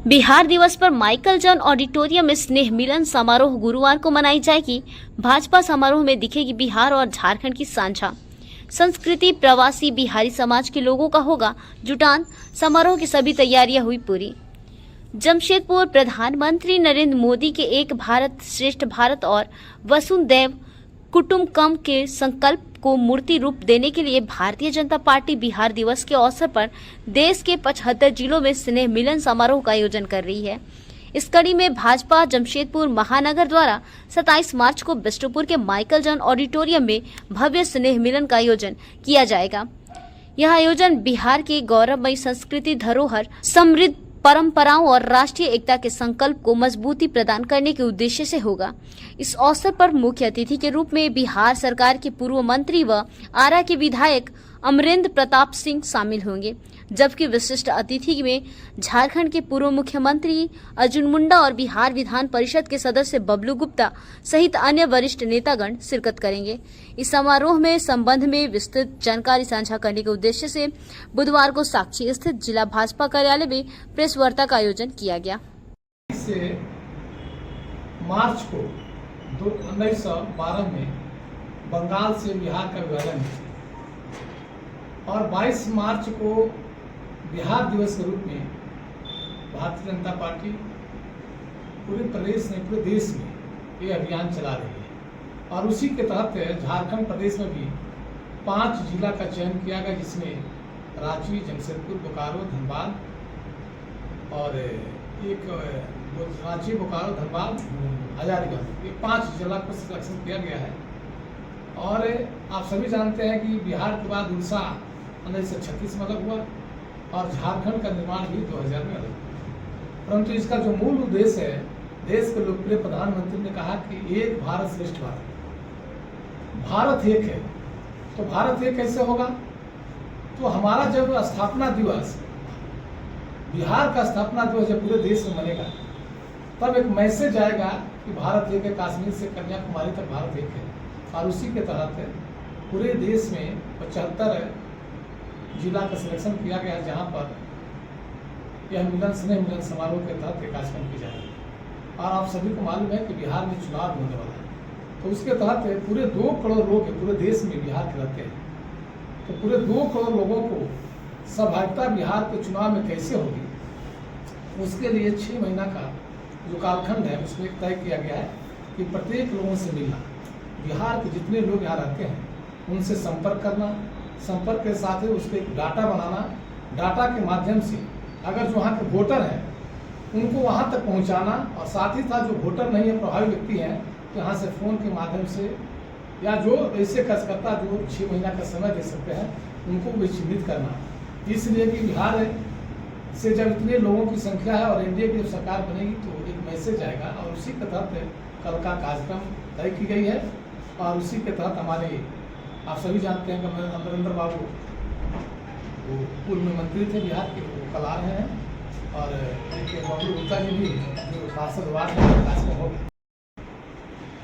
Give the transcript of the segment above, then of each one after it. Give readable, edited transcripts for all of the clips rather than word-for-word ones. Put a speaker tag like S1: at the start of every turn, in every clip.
S1: बिहार दिवस पर Michael John auditorium में स्नेह मिलन समारोह गुरुवार को मनाई जाएगी। भाजपा समारोह में दिखेगी बिहार और झारखंड की साझा संस्कृति। प्रवासी बिहारी समाज के लोगों का होगा जुटान। समारोह की सभी तैयारियां हुई पूरी। जमशेदपुर प्रधानमंत्री नरेंद्र मोदी के एक भारत श्रेष्ठ भारत और वसुधैव कुटुंबकम के संकल्प को मूर्ति रूप देने के लिए भारतीय जनता पार्टी बिहार दिवस के अवसर पर देश के 75 जिलों में स्नेह मिलन समारोह का आयोजन कर रही है। इस कड़ी में भाजपा जमशेदपुर महानगर द्वारा 27 मार्च को बिष्टुपुर के माइकल जॉन ऑडिटोरियम में भव्य स्नेह मिलन का आयोजन किया जाएगा। यह आयोजन बिहार की गौरवमयी संस्कृति, धरोहर, समृद्ध परंपराओं और राष्ट्रीय एकता के संकल्प को मजबूती प्रदान करने के उद्देश्य से होगा। इस अवसर पर मुख्य अतिथि के रूप में बिहार सरकार के पूर्व मंत्री व आरा के विधायक अमरेंद्र प्रताप सिंह शामिल होंगे, जबकि विशिष्ट अतिथि में झारखंड के पूर्व मुख्यमंत्री अर्जुन मुंडा और बिहार विधान परिषद के सदस्य बबलू गुप्ता सहित अन्य वरिष्ठ नेतागण शिरकत करेंगे। इस समारोह में संबंध में विस्तृत जानकारी साझा करने के उद्देश्य से बुधवार को साक्षी स्थित जिला भाजपा कार्यालय में प्रेस वार्ता का आयोजन किया गया।
S2: से मार्च को 1912 में बंगाल से बिहार का विभाजन और 22 मार्च को बिहार दिवस के रूप में भारतीय जनता पार्टी पूरे प्रदेश में, पूरे देश में ये अभियान चला रही है। और उसी के तहत झारखंड प्रदेश में भी 5 जिला का चयन किया गया, जिसमें रांची, जमशेदपुर, बोकारो, धनबाद और एक रांची, बोकारो, धनबाद, हजारीबाग, ये 5 जिला को सिलेक्शन किया गया है। और आप सभी जानते हैं कि बिहार के बाद उड़ीसा 1936 में अलग हुआ और झारखंड का निर्माण भी 2000 में अलग हुआ। परंतु इसका जो मूल उद्देश्य है, देश के लोकप्रिय प्रधानमंत्री ने कहा कि एक भारत श्रेष्ठ भारत, भारत एक है। तो भारत एक कैसे होगा? तो हमारा जब स्थापना दिवस, बिहार का स्थापना दिवस जब पूरे देश में मनेगा, तब एक मैसेज आएगा कि भारत एक है, कश्मीर से कन्याकुमारी तक भारत एक है। और उसी के तहत पूरे देश में 75 जिला का सिलेक्शन किया गया, जहां पर यह मिलन, स्नेह मिलन समारोह के तहत एक कार्यक्रम की जाएगी। और आप सभी को मालूम है कि बिहार में चुनाव होने वाला है, तो उसके तहत पूरे 2 करोड़ लोग पूरे देश में बिहार के रहते हैं। तो पूरे 2 करोड़ लोगों को सहभागिता बिहार के चुनाव में कैसे होगी, उसके लिए 6 महीना का जो कालखंड है उसमें तय किया गया है कि प्रत्येक लोगों से मिलना, बिहार के जितने लोग यहाँ रहते हैं उनसे संपर्क करना, संपर्क के साथ ही उसके डाटा बनाना, डाटा के माध्यम से अगर जो वहाँ के वोटर हैं उनको वहाँ तक पहुँचाना, और साथ ही साथ जो वोटर नहीं है, प्रभावी व्यक्ति हैं, तो यहाँ से फ़ोन के माध्यम से या जो ऐसे कार्यकर्ता जो 6 महीना का समय दे सकते हैं उनको भी चिन्हित करना। इसलिए कि बिहार से जब इतने लोगों की संख्या है और एनडीए की जब सरकार बनेगी तो एक मैसेज आएगा, और उसी के तहत कल का कार्यक्रम तय की गई है। और उसी के तहत हमारे, आप सभी जानते हैं कि अमरेंद्र बाबू वो पूर्व में मंत्री थे बिहार के, वो कल आ रहे हैं। और एक बबलू गुप्ता जी भी जो पार्षद वार्ड है कार्यक्रम होगा।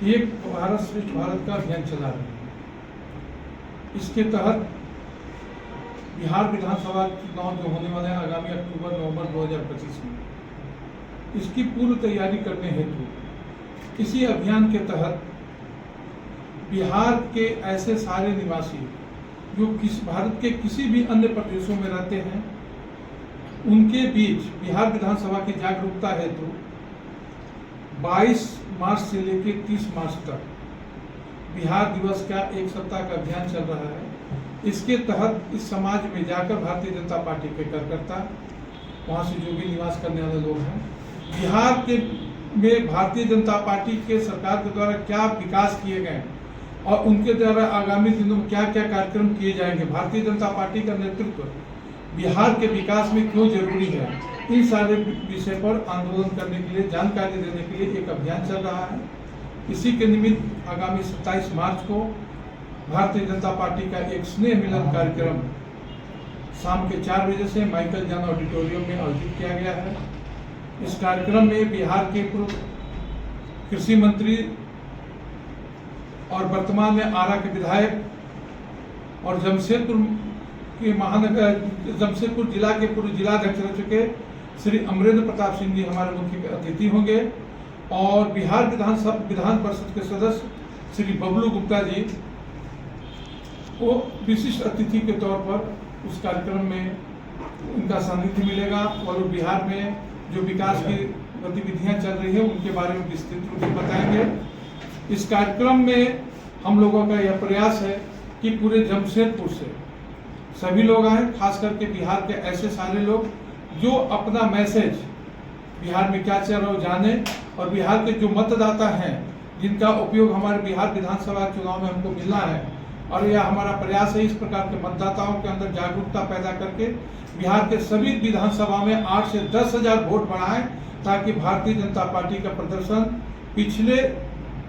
S3: एक भारत श्रेष्ठ भारत का अभियान चला रहे हैं। इसके तहत बिहार विधानसभा चुनाव जो होने वाले हैं आगामी अक्टूबर-नवंबर 2025 में, इसकी पूर्व तैयारी करने हेतु इसी अभियान के तहत बिहार के ऐसे सारे निवासी जो भारत के किसी भी अन्य प्रदेशों में रहते हैं, उनके बीच बिहार विधानसभा की जागरूकता हेतु 22 मार्च से लेकर 30 मार्च तक बिहार दिवस का 1 सप्ताह का अभियान चल रहा है। इसके तहत इस समाज में जाकर भारतीय जनता पार्टी के कार्यकर्ता, वहाँ से जो भी निवास करने वाले लोग हैं, बिहार के में भारतीय जनता पार्टी के सरकार के द्वारा क्या विकास किए गए और उनके द्वारा आगामी दिनों में क्या क्या कार्यक्रम किए जाएंगे, भारतीय जनता पार्टी का नेतृत्व बिहार के विकास में क्यों जरूरी है, इन सारे विषय पर आंदोलन करने के लिए, जानकारी देने के लिए एक अभियान चल रहा है। इसी के निमित्त आगामी 27 मार्च को भारतीय जनता पार्टी का एक स्नेह मिलन कार्यक्रम शाम के 4 बजे से माइकल जॉन ऑडिटोरियम में आयोजित किया गया है। इस कार्यक्रम में बिहार के पूर्व कृषि मंत्री और वर्तमान में आरा के विधायक और जमशेदपुर के जमशेदपुर जिला के पूर्व जिलाध्यक्ष रह चुके श्री अमरेंद्र प्रताप सिंह जी हमारे मुख्य अतिथि होंगे और बिहार विधान परिषद के सदस्य श्री बबलू गुप्ता जी को विशिष्ट अतिथि के तौर पर उस कार्यक्रम में उनका सानिध्य मिलेगा और वो बिहार में जो विकास की गतिविधियां चल रही हैं उनके बारे में विस्तृत रूप से बताएंगे। इस कार्यक्रम में हम लोगों का यह प्रयास है कि पूरे जमशेदपुर से सभी लोग आए, खास करके बिहार के ऐसे सारे लोग जो अपना मैसेज बिहार में क्या चल रहा है जाने और बिहार के जो मतदाता हैं जिनका उपयोग हमारे बिहार विधानसभा चुनाव में हमको मिलना है और यह हमारा प्रयास है इस प्रकार के मतदाताओं के अंदर जागरूकता पैदा करके बिहार के सभी विधानसभा में 8 से 10 हजार वोट बढ़ाएं ताकि भारतीय जनता पार्टी का प्रदर्शन पिछले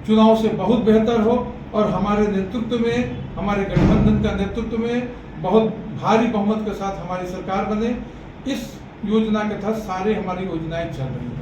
S3: चुनाव से बहुत बेहतर हो और हमारे नेतृत्व में, हमारे गठबंधन का नेतृत्व में बहुत भारी बहुमत के साथ हमारी सरकार बने। इस योजना के तहत सारे हमारी योजनाएं चल रही हैं।